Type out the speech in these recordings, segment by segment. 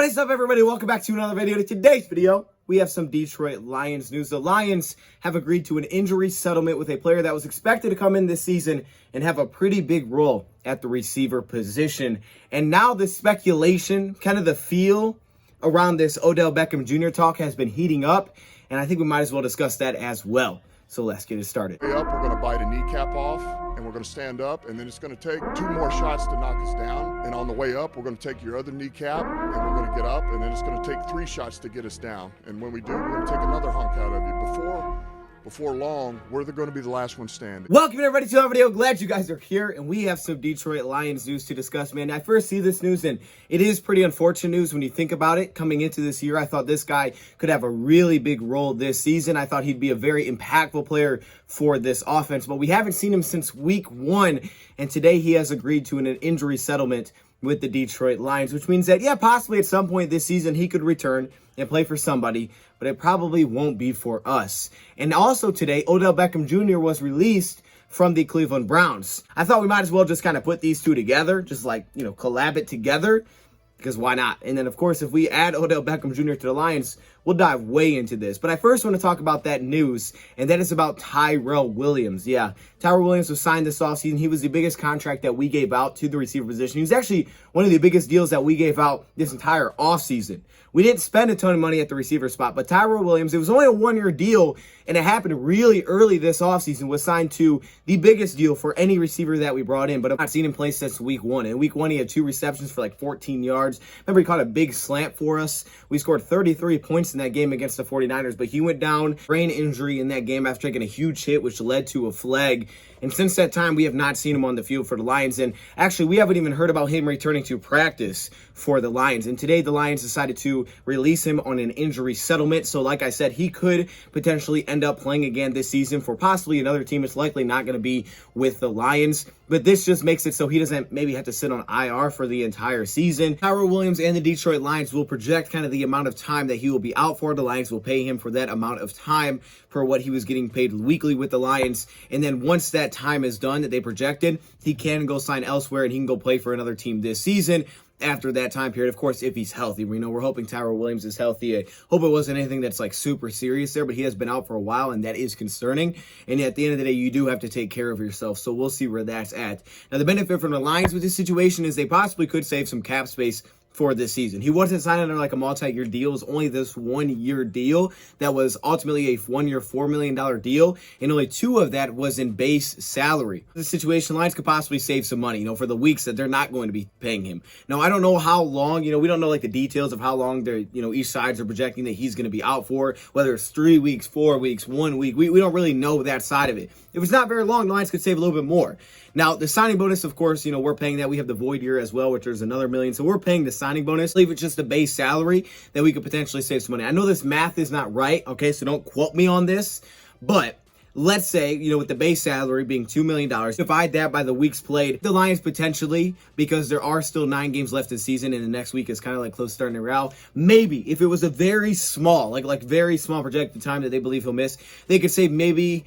What is up, everybody? Welcome back to another video. In today's video, we have some Detroit Lions news. The Lions have agreed to an injury settlement with a player that was expected to come in this season and have a pretty big role at the receiver position. And now the speculation, kind of the feel around this Odell Beckham Jr. talk has been heating up, and I think we might as well discuss that as well. So let's get it started. We're going to bite a kneecap off, and we're going to stand up, and then it's going to take 2 more shots to knock us down. And on the way up, we're going to take your other kneecap, and we're going to get up, and then it's going to take 3 shots to get us down. And when we do, we're going to take another hunk out of you. Before long, we're going to be the last one standing. Welcome everybody to our video. Glad you guys are here, and we have some Detroit Lions news to discuss, man. I first see this news, and it is pretty unfortunate news when you think about it. Coming into this year, I thought this guy could have a really big role this season. I thought he'd be a very impactful player for this offense, but we haven't seen him since week 1, and today he has agreed to an injury settlement with the Detroit Lions, which means that, yeah, possibly at some point this season he could return and play for somebody, but it probably won't be for us. And also today, Odell Beckham Jr. was released from the Cleveland Browns. I thought we might as well just kind of put these two together, just like, collab it together, because why not? And then, of course, if we add Odell Beckham Jr. to the Lions, we'll dive way into this. But I first want to talk about that news, and that is about Tyrone Williams. Yeah, Tyrone Williams was signed this offseason. He was the biggest contract that we gave out to the receiver position. He was actually one of the biggest deals that we gave out this entire offseason. We didn't spend a ton of money at the receiver spot, but Tyrone Williams, it was only a 1-year deal, and it happened really early this offseason, was signed to the biggest deal for any receiver that we brought in, but I've not seen him play since week 1. In week 1, he had 2 receptions for like 14 yards. Remember, he caught a big slant for us. We scored 33 points in that game against the 49ers, but he went down, brain injury in that game after taking a huge hit, which led to a flag. And since that time, we have not seen him on the field for the Lions. And actually, we haven't even heard about him returning to practice for the Lions. And today, the Lions decided to release him on an injury settlement. So like I said, he could potentially end up playing again this season for possibly another team. It's likely not going to be with the Lions. But this just makes it so he doesn't maybe have to sit on IR for the entire season. Tyrone Williams and the Detroit Lions will project kind of the amount of time that he will be out for. The Lions will pay him for that amount of time for what he was getting paid weekly with the Lions. And then once that time is done that they projected, he can go sign elsewhere and he can go play for another team this season after that time period, of course, if he's healthy. We know we're hoping Tyrone Williams is healthy. I hope it wasn't anything that's like super serious there, but he has been out for a while, and that is concerning. And at the end of the day, you do have to take care of yourself, so we'll see where that's at. Now, the benefit from the Lions with this situation is they possibly could save some cap space for this season. He wasn't signed under like a multi-year deal. It was only this 1-year deal that was ultimately a 1-year, $4 million deal, and only 2 of that was in base salary. The situation, Lions could possibly save some money, for the weeks that they're not going to be paying him. Now, I don't know how long, we don't know like the details of how long they're, each sides are projecting that he's going to be out for, whether it's 3 weeks, 4 weeks, 1 week. We don't really know that side of it. If it's not very long, the Lions could save a little bit more. Now, the signing bonus, of course, we're paying that. We have the void year as well, which there's another $1 million. So we're paying the signing bonus. Leave it just the base salary that we could potentially save some money. I know this math is not right, okay? So don't quote me on this. But let's say, with the base salary being $2 million, divide that by the weeks played, the Lions potentially, because there are still 9 games left in the season and the next week is kind of like close starting to route, maybe if it was a very small, like very small projected time that they believe he'll miss, they could save maybe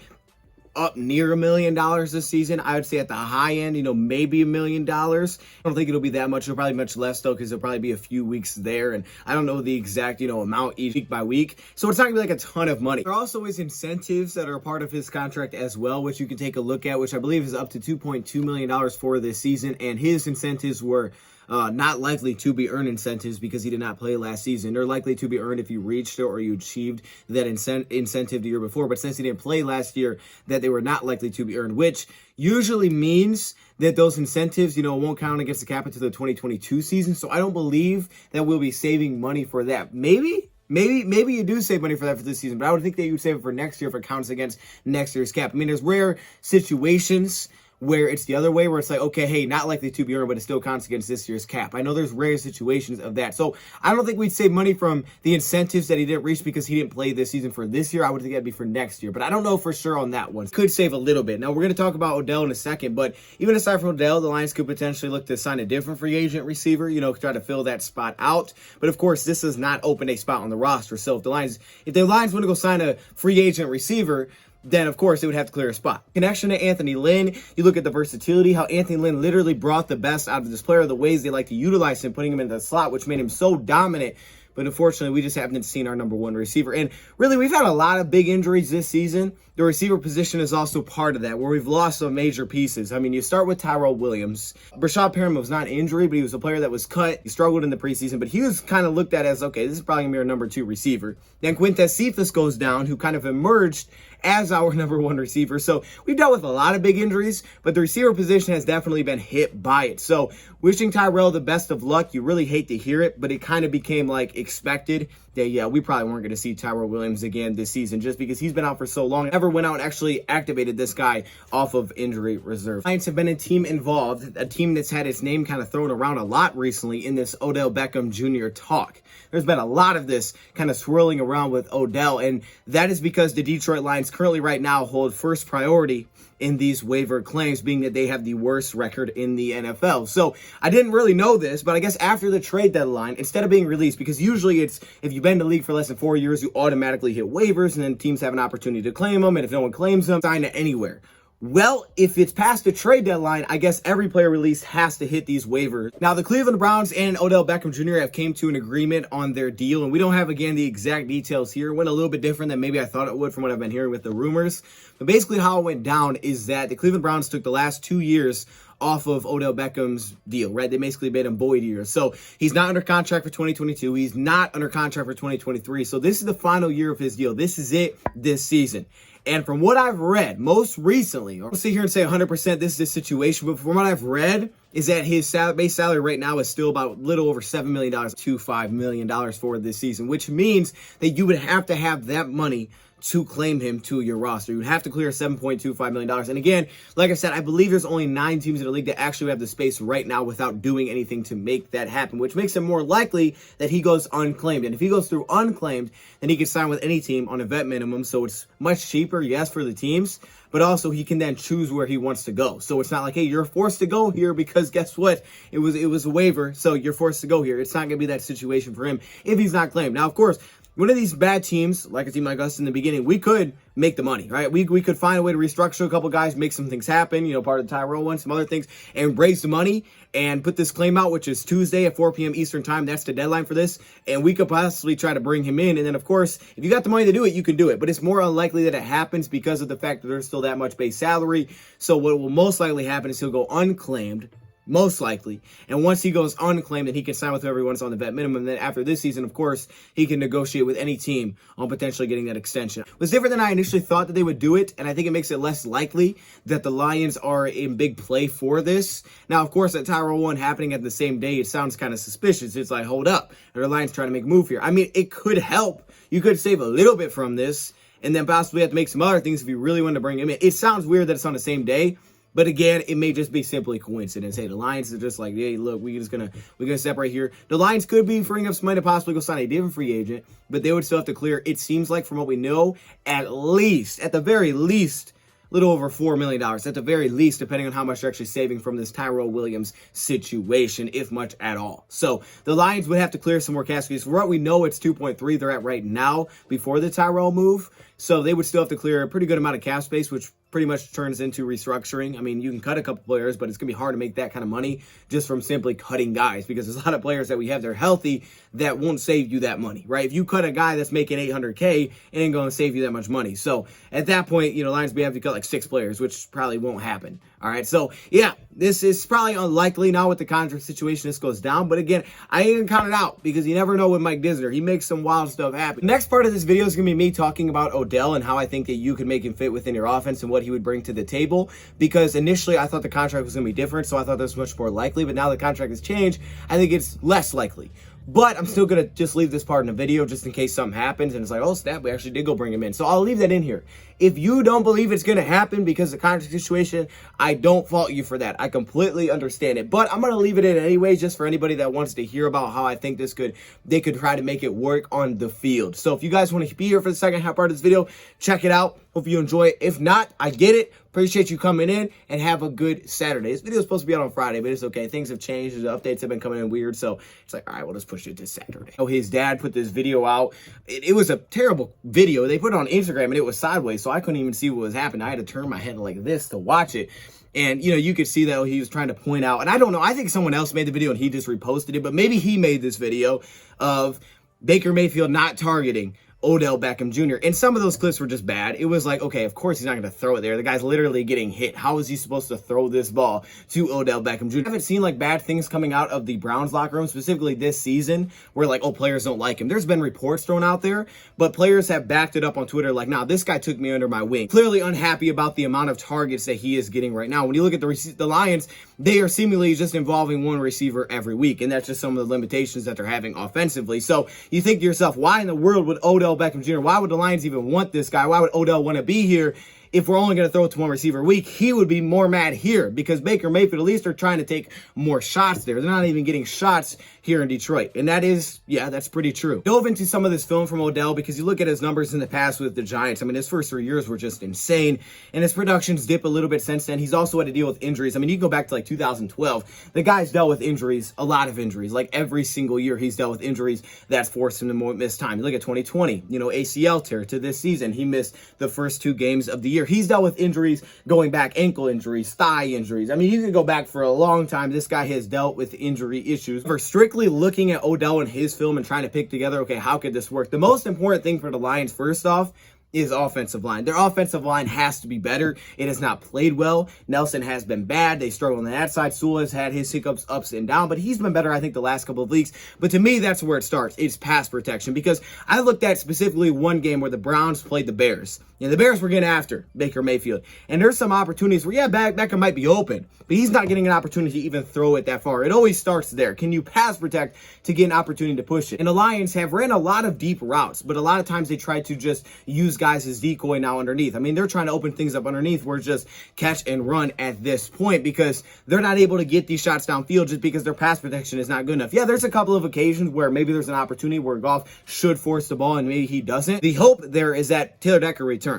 up near $1 million this season. I would say at the high end, maybe $1 million. I don't think it'll be that much. It'll probably be much less though, because there'll probably be a few weeks there, and I don't know the exact, amount each week by week. So it's not gonna be like a ton of money. There also is incentives that are a part of his contract as well, which you can take a look at, which I believe is up to $2.2 million for this season, and his incentives were not likely to be earned incentives because he did not play last season. They're likely to be earned if you reached it or you achieved that incentive the year before. But since he didn't play last year, that they were not likely to be earned, which usually means that those incentives, won't count against the cap until the 2022 season. So I don't believe that we'll be saving money for that. Maybe you do save money for that for this season, but I would think that you would save it for next year if it counts against next year's cap. I mean, there's rare situations where it's the other way, where it's like, okay, hey, not likely to be earned, but it still counts against this year's cap. I know there's rare situations of that. So I don't think we'd save money from the incentives that he didn't reach because he didn't play this season for this year. I would think that'd be for next year, but I don't know for sure on that one. Could save a little bit. Now, we're going to talk about Odell in a second, but even aside from Odell, the Lions could potentially look to sign a different free agent receiver, try to fill that spot out. But of course, this does not open a spot on the roster. So if the Lions want to go sign a free agent receiver, then of course it would have to clear a spot. Connection to Anthony Lynn, you look at the versatility, how Anthony Lynn literally brought the best out of this player, the ways they like to utilize him, putting him in the slot, which made him so dominant. But unfortunately, we just haven't seen our number one receiver. And really, we've had a lot of big injuries this season. The receiver position is also part of that, where we've lost some major pieces. I mean, you start with Tyrone Williams. Brashad Perriman was not an injury, but he was a player that was cut. He struggled in the preseason, but he was kind of looked at as, okay, this is probably going to be our number 2 receiver. Then Quintez Cephas goes down, who kind of emerged as our number 1 receiver. So we've dealt with a lot of big injuries, but the receiver position has definitely been hit by it. So wishing Tyrell the best of luck. You really hate to hear it, but it kind of became like expected that, yeah, we probably weren't going to see Tyrone Williams again this season just because he's been out for so long. Never went out and actually activated this guy off of injury reserve. Lions have been a team involved, a team that's had its name kind of thrown around a lot recently in this Odell Beckham Jr. talk. There's been a lot of this kind of swirling around with Odell, and that is because the Detroit Lions currently right now hold first priority in these waiver claims, being that they have the worst record in the NFL. So I didn't really know this, but I guess after the trade deadline, instead of being released, because usually it's if you've been in the league for less than 4 years, you automatically hit waivers, and then teams have an opportunity to claim them, and if no one claims them, sign to anywhere. Well, if it's past the trade deadline, I guess every player released has to hit these waivers. Now, the Cleveland Browns and Odell Beckham Jr. have came to an agreement on their deal, and we don't have, again, the exact details here. It went a little bit different than maybe I thought it would from what I've been hearing with the rumors. But basically how it went down is that the Cleveland Browns took the last 2 years off of Odell Beckham's deal, right? They basically made him void years. So he's not under contract for 2022. He's not under contract for 2023. So this is the final year of his deal. This is it this season. And from what I've read, most recently, I'll sit here and say 100% this is the situation, but from what I've read, is that his base salary right now is still about a little over $7 million to $5 million for this season, which means that you would have to have that money to claim him to your roster. You would have to clear $7.25 million. And again, like I said, I believe there's only 9 teams in the league that actually have the space right now without doing anything to make that happen, which makes it more likely that he goes unclaimed. And if he goes through unclaimed, then he can sign with any team on a vet minimum. So it's much cheaper, yes, for the teams, but also he can then choose where he wants to go. So it's not like, hey, you're forced to go here because guess what? It was a waiver, so you're forced to go here. It's not going to be that situation for him if he's not claimed. Now, of course, one of these bad teams, like a team like us in the beginning, we could make the money, right? We could find a way to restructure a couple guys, make some things happen, you know, part of the Tyrell one, some other things, and raise the money and put this claim out, which is Tuesday at 4 p.m. Eastern time. That's the deadline for this. And we could possibly try to bring him in. And then, of course, if you got the money to do it, you can do it. But it's more unlikely that it happens because of the fact that there's still that much base salary. So what will most likely happen is he'll go unclaimed. Most likely. And once he goes unclaimed, then he can sign with whoever he wants on the vet minimum. Then after this season, of course, he can negotiate with any team on potentially getting that extension. It was different than I initially thought that they would do it, and I think it makes it less likely that the Lions are in big play for this. Now, of course, that Tyrell one happening at the same day, it sounds kind of suspicious. It's like, hold up, are the Lions trying to make a move here? I mean, it could help. You could save a little bit from this, and then possibly have to make some other things if you really want to bring him in. It sounds weird that it's on the same day. But again, it may just be simply coincidence. Hey, the Lions are just like, hey, look, we're gonna separate here. The Lions could be freeing up some money to possibly go sign a different free agent, but they would still have to clear. It seems like, from what we know, at the very least, a little over $4 million. At the very least, depending on how much they're actually saving from this Tyrone Williams situation, if much at all. So the Lions would have to clear some more cash fees. For what we know, it's 2.3 they're at right now before the Tyrone move. So they would still have to clear a pretty good amount of cap space, which pretty much turns into restructuring. I mean, you can cut a couple players, but it's going to be hard to make that kind of money just from simply cutting guys, because there's a lot of players that we have, they're healthy, that won't save you that money, right? If you cut a guy that's making $800K, it ain't going to save you that much money. So at that point, you know, Lions may have to cut like 6 players, which probably won't happen. All right, so yeah, this is probably unlikely now with the contract situation. This goes down, but again, I ain't gonna count it out because you never know with Mike Disner. He makes some wild stuff happen. The next part of this video is gonna be me talking about Odell and how I think that you could make him fit within your offense and what he would bring to the table. Because initially I thought the contract was gonna be different, so I thought this was much more likely. But now the contract has changed, I think it's less likely. But I'm still going to just leave this part in the video just in case something happens and it's like, oh, snap, we actually did go bring him in. So I'll leave that in here. If you don't believe it's going to happen because of the contract situation, I don't fault you for that. I completely understand it. But I'm going to leave it in anyway, just for anybody that wants to hear about how I think they could try to make it work on the field. So if you guys want to be here for the second half part of this video, check it out. Hope you enjoy it. If not, I get it. Appreciate you coming in, and have a good Saturday. This video is supposed to be out on Friday, but it's okay. Things have changed. The updates have been coming in weird, so it's like, all right, we'll just push it to Saturday. So his dad put this video out. It was a terrible video. They put it on Instagram, and it was sideways, so I couldn't even see what was happening. I had to turn my head like this to watch it. And, you know, you could see that he was trying to point out, and I don't know, I think someone else made the video and he just reposted it, but maybe he made this video of Baker Mayfield not targeting Odell Beckham Jr. And some of those clips were just bad. It was like, okay, of course he's not going to throw it there. The guy's literally getting hit. How is he supposed to throw this ball to Odell Beckham Jr.? I haven't seen like bad things coming out of the Browns locker room, specifically this season, where like, oh, players don't like him. There's been reports thrown out there, but players have backed it up on Twitter like, nah, this guy took me under my wing. Clearly unhappy about the amount of targets that he is getting right now. When you look at the Lions, they are seemingly just involving one receiver every week, and that's just some of the limitations that they're having offensively. So you think to yourself, why in the world would Odell Beckham Jr., why would the Lions even want this guy? Why would Odell want to be here? If we're only going to throw it to one receiver a week, he would be more mad here because Baker Mayfield, at least they're trying to take more shots there. They're not even getting shots here in Detroit. And that is, yeah, that's pretty true. Dove into some of this film from Odell because you look at his numbers in the past with the Giants. I mean, his first 3 years were just insane. And his productions dip a little bit since then. He's also had to deal with injuries. I mean, you can go back to like 2012. The guy's dealt with injuries, a lot of injuries. Like every single year, he's dealt with injuries that's forced him to miss time. You look at 2020, you know, ACL tear to this season. He missed the first 2 games of the year. He's dealt with injuries going back, ankle injuries, thigh injuries. I mean, you can go back for a long time. This guy has dealt with injury issues. We're strictly looking at Odell and his film and trying to pick together, okay, how could this work? The most important thing for the Lions, first off, is offensive line. Their offensive line has to be better. It has not played well. Nelson has been bad. They struggle on that side. Sewell has had his hiccups ups and down, but he's been better, I think, the last couple of weeks. But to me, that's where it starts. It's pass protection, because I looked at specifically one game where the Browns played the Bears. And the Bears were getting after Baker Mayfield. And there's some opportunities where, yeah, Beckham might be open, but he's not getting an opportunity to even throw it that far. It always starts there. Can you pass protect to get an opportunity to push it? And the Lions have ran a lot of deep routes, but a lot of times they try to just use guys as decoy now underneath. I mean, they're trying to open things up underneath where it's just catch and run at this point because they're not able to get these shots downfield just because their pass protection is not good enough. Yeah, there's a couple of occasions where maybe there's an opportunity where Goff should force the ball and maybe he doesn't. The hope there is that Taylor Decker returns.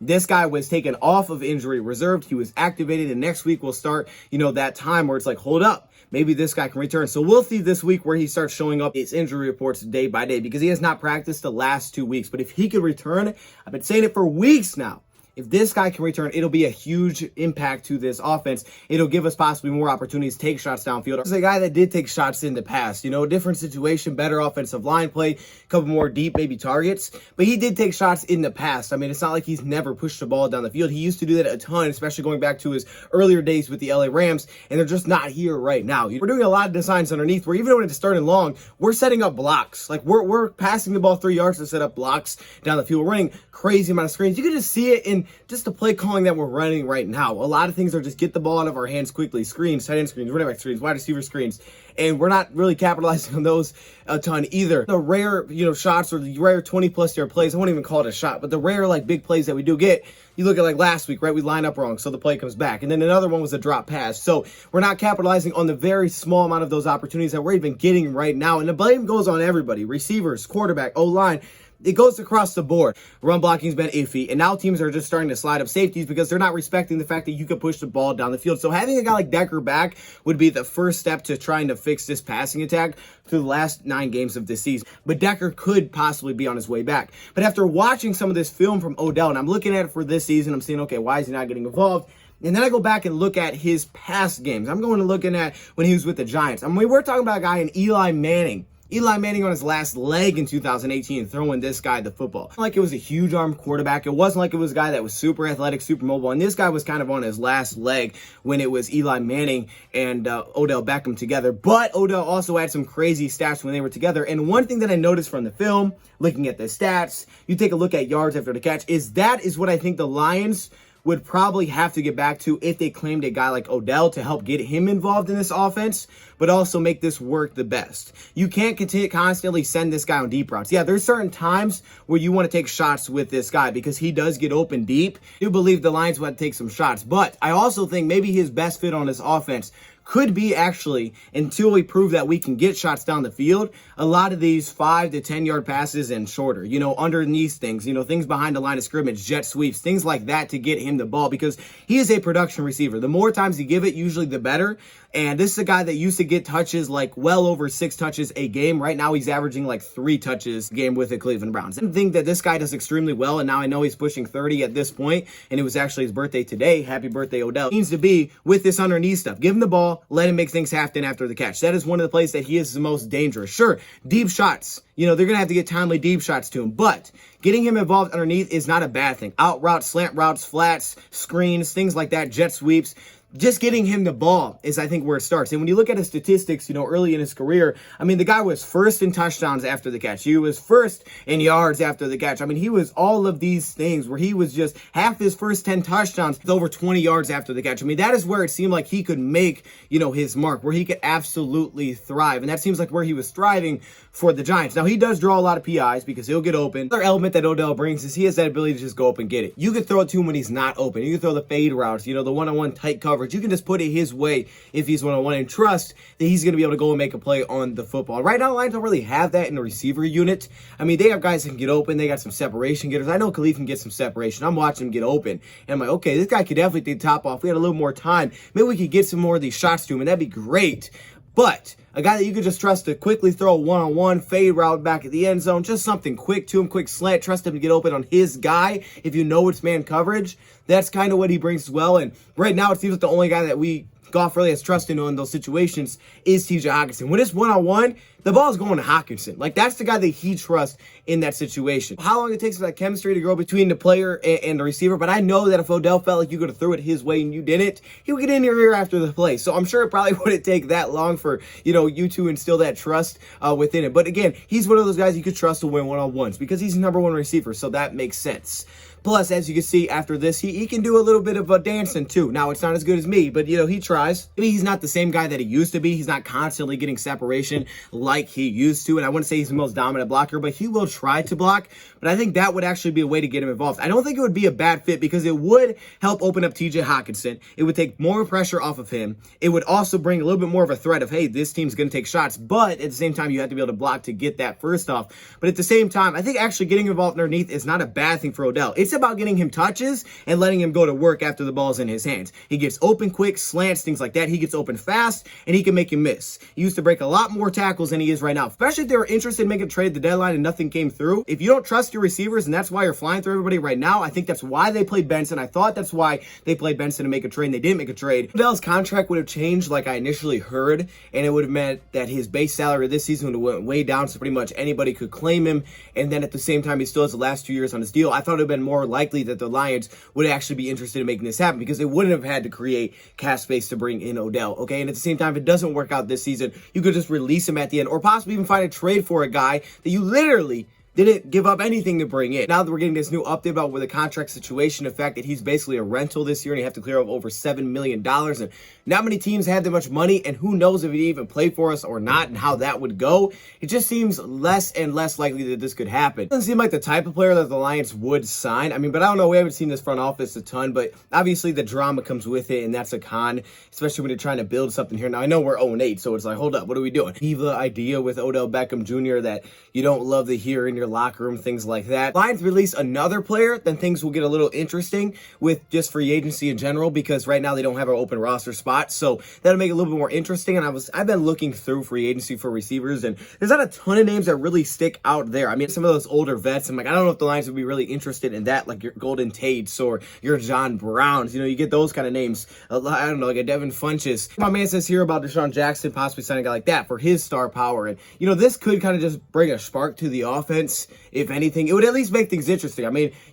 This guy was taken off of injury reserved. He was activated, and next week will start, you know, that time where it's like, hold up, maybe this guy can return. So we'll see this week where he starts showing up his injury reports day by day because he has not practiced the last 2 weeks. But if he could return, I've been saying it for weeks now. If this guy can return, it'll be a huge impact to this offense. It'll give us possibly more opportunities to take shots downfield. This is a guy that did take shots in the past, you know, different situation, better offensive line play, a couple more deep maybe targets, but he did take shots in the past. I mean, it's not like he's never pushed the ball down the field. He used to do that a ton, especially going back to his earlier days with the LA Rams, and they're just not here right now. We're doing a lot of designs underneath where even when it's starting long, we're setting up blocks. Like we're passing the ball 3 yards to set up blocks down the field. We're running crazy amount of screens. You can just see it in just the play calling that we're running right now. A lot of things are just get the ball out of our hands quickly. Screens, tight end screens, running back screens, wide receiver screens. And we're not really capitalizing on those a ton either. The rare, you know, shots or the rare 20-plus yard plays, I won't even call it a shot, but the rare, like, big plays that we do get, you look at, like, last week, right? We line up wrong, so the play comes back. And then another one was a drop pass. So we're not capitalizing on the very small amount of those opportunities that we're even getting right now. And the blame goes on everybody. Receivers, quarterback, O-line. It goes across the board. Run blocking's been iffy, and now teams are just starting to slide up safeties because they're not respecting the fact that you can push the ball down the field. So having a guy like Decker back would be the first step to trying to fix this passing attack through the last 9 games of this season. But Decker could possibly be on his way back. But after watching some of this film from Odell, and I'm looking at it for this season, I'm saying, okay, why is he not getting involved? And then I go back and look at his past games. I'm going to looking at when he was with the Giants. I mean, we're talking about a guy in Eli Manning. Eli Manning on his last leg in 2018 throwing this guy the football. It wasn't like it was a huge arm quarterback. It wasn't like it was a guy that was super athletic, super mobile. And this guy was kind of on his last leg when it was Eli Manning and Odell Beckham together. But Odell also had some crazy stats when they were together. And one thing that I noticed from the film, looking at the stats, you take a look at yards after the catch, is what I think the Lions would probably have to get back to if they claimed a guy like Odell to help get him involved in this offense, but also make this work the best. You can't constantly send this guy on deep routes. Yeah, there's certain times where you want to take shots with this guy because he does get open deep. I do believe the Lions want to take some shots, but I also think maybe his best fit on this offense could be actually, until we prove that we can get shots down the field, a lot of these 5 to 10 yard passes and shorter, underneath things, things behind the line of scrimmage, jet sweeps, things like that to get him the ball, because he is a production receiver. The more times you give it, usually the better. And this is a guy that used to get touches like well over 6 touches a game. Right now, he's averaging like 3 touches a game with the Cleveland Browns. I think that this guy does extremely well, and now I know he's pushing 30 at this point, and it was actually his birthday today. Happy birthday, Odell. He needs to be with this underneath stuff. Give him the ball, let him make things happen after the catch. That is one of the places that he is the most dangerous. Sure, deep shots. They're going to have to get timely deep shots to him, but getting him involved underneath is not a bad thing. Out routes, slant routes, flats, screens, things like that, jet sweeps. Just getting him the ball is, I think, where it starts. And when you look at his statistics, early in his career, the guy was first in touchdowns after the catch. He was first in yards after the catch. He was all of these things where he was just half his first 10 touchdowns with over 20 yards after the catch. That is where it seemed like he could make, his mark, where he could absolutely thrive. And that seems like where he was thriving for the Giants. Now, he does draw a lot of PIs because he'll get open. Another element that Odell brings is he has that ability to just go up and get it. You can throw it to him when he's not open. You can throw the fade routes, the one-on-one tight coverage. You can just put it his way if he's one-on-one and trust that he's going to be able to go and make a play on the football. Right now, the Lions don't really have that in the receiver unit. They have guys that can get open. They got some separation getters. I know Khalif can get some separation. I'm watching him get open, and I'm like, okay, this guy could definitely take the top off. We had a little more time. Maybe we could get some more of these shots to him, and that'd be great. But a guy that you could just trust to quickly throw a one-on-one fade route back at the end zone, just something quick to him, quick slant, trust him to get open on his guy if you know it's man coverage. That's kind of what he brings as well. And right now, it seems like the only guy that Goff really has trust in those situations is TJ Hockenson. When it's one-on-one, the ball's going to Hockenson. That's the guy that he trusts in that situation. How long it takes for that chemistry to grow between the player and the receiver, but I know that if Odell felt like you could have threw it his way and you didn't, he would get in your ear after the play. So I'm sure it probably wouldn't take that long for, you to instill that trust within it. But again, he's one of those guys you could trust to win one-on-ones because he's the number 1 receiver, so that makes sense. Plus, as you can see after this, he can do a little bit of dancing too. Now, it's not as good as me, but, he tries. Maybe he's not the same guy that he used to be. He's not constantly getting separation like he used to. And I wouldn't say he's the most dominant blocker, but he will try to block. But I think that would actually be a way to get him involved. I don't think it would be a bad fit because it would help open up TJ Hockenson. It would take more pressure off of him. It would also bring a little bit more of a threat of, hey, this team's going to take shots. But at the same time, you have to be able to block to get that first off. But at the same time, I think actually getting involved underneath is not a bad thing for Odell. It's about getting him touches and letting him go to work after the ball's in his hands. He gets open quick, slants, things like that. He gets open fast, and he can make you miss. He used to break a lot more tackles than he is right now, especially if they were interested in making a trade at the deadline and nothing came through. If you don't trust your receivers, and that's why you're flying through everybody right now, I think that's why they played Benson. I thought that's why they played Benson to make a trade, and they didn't make a trade. Odell's contract would have changed like I initially heard, and it would have meant that his base salary this season would have went way down, so pretty much anybody could claim him, and then at the same time, he still has the last 2 years on his deal. I thought it would have been more likely that the Lions would actually be interested in making this happen because they wouldn't have had to create cap space to bring in Odell, okay? And at the same time, if it doesn't work out this season, you could just release him at the end or possibly even find a trade for a guy that you literally didn't give up anything to bring in. Now that we're getting this new update about where the contract situation, the fact that he's basically a rental this year and you have to clear up over $7 million, and not many teams have that much money, and who knows if he'd even play for us or not and how that would go. It just seems less and less likely that this could happen. It doesn't seem like the type of player that the Lions would sign. But I don't know. We haven't seen this front office a ton, but obviously the drama comes with it, and that's a con, especially when you're trying to build something here. Now, I know we're 0-8, so it's like, hold up, what are we doing? Diva idea with Odell Beckham Jr. that you don't love to hear in your locker room, things like that. Lions release another player, then things will get a little interesting with just free agency in general, because right now they don't have an open roster spot, so that'll make it a little bit more interesting. And I've been looking through free agency for receivers, and there's not a ton of names that really stick out there. Some of those older vets, I'm like, I don't know if the Lions would be really interested in that, like your Golden Tates or your John Browns. You get those kind of names. I don't know, like a Devin Funchess. My man says here about Deshaun Jackson possibly signing a guy like that for his star power, and this could kind of just bring a spark to the offense. If anything, it would at least make things interesting.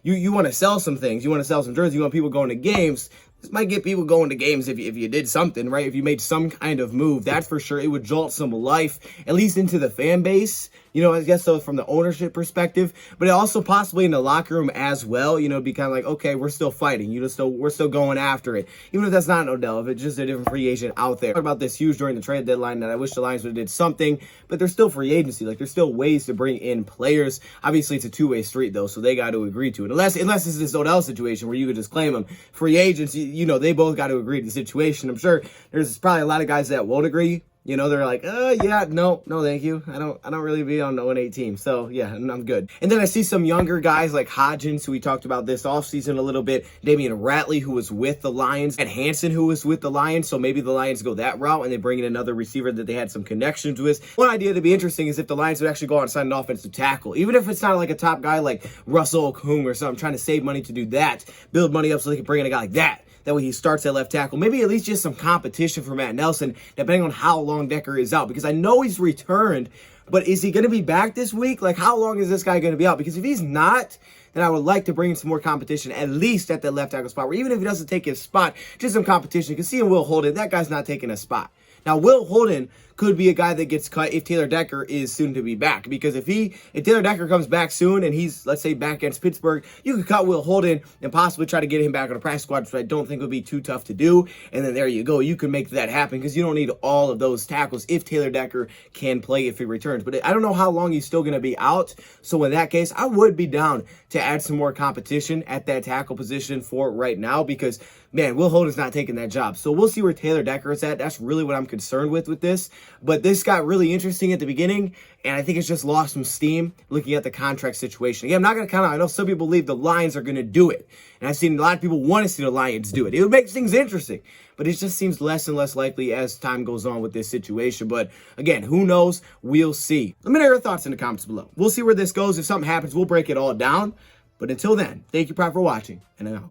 You want to sell some things. You want to sell some jerseys. You want people going to games. This might get people going to games if you did something, right? If you made some kind of move, that's for sure. It would jolt some life, at least into the fan base. I guess so from the ownership perspective, but also possibly in the locker room as well. It'd be kind of like, okay, we're still fighting. We're still going after it. Even if that's not an Odell, if it's just a different free agent out there. I talked about this huge during the trade deadline that I wish the Lions would have did something, but there's still free agency. Like, there's still ways to bring in players. Obviously, it's a two-way street, though, so they got to agree to it. Unless it's this Odell situation where you could just claim them. Free agents, they both got to agree to the situation. I'm sure there's probably a lot of guys that won't agree. They're like, yeah, no, thank you. I don't really be on the 1-8 team. So yeah, I'm good. And then I see some younger guys like Hodgins, who we talked about this offseason a little bit. Damian Ratley, who was with the Lions. And Hansen, who was with the Lions. So maybe the Lions go that route and they bring in another receiver that they had some connections with. One idea that'd be interesting is if the Lions would actually go out and sign an offensive tackle. Even if it's not like a top guy like Russell Okung or something, trying to save money to do that. Build money up so they can bring in a guy like that. That way he starts at left tackle. Maybe at least just some competition for Matt Nelson, depending on how long Decker is out. Because I know he's returned, but is he going to be back this week? Like, how long is this guy going to be out? Because if he's not, then I would like to bring in some more competition, at least at that left tackle spot. Where even if he doesn't take his spot, just some competition. Because seeing Will Holden, that guy's not taking a spot. Now, Will Holden could be a guy that gets cut if Taylor Decker is soon to be back. Because if Taylor Decker comes back soon and he's, let's say, back against Pittsburgh, you could cut Will Holden and possibly try to get him back on a practice squad, which I don't think would be too tough to do. And then there you go. You can make that happen because you don't need all of those tackles if Taylor Decker can play if he returns. But I don't know how long he's still going to be out. So in that case, I would be down to add some more competition at that tackle position for right now because, man, Will Holden's not taking that job. So we'll see where Taylor Decker is at. That's really what I'm concerned with this. But this got really interesting at the beginning, and I think it's just lost some steam looking at the contract situation. Again, I'm not going to count out. I know some people believe the Lions are going to do it, and I've seen a lot of people want to see the Lions do it. It would make things interesting, but it just seems less and less likely as time goes on with this situation. But again, who knows? We'll see. Let me know your thoughts in the comments below. We'll see where this goes. If something happens, we'll break it all down. But until then, thank you, Prime, for watching, and I'm out.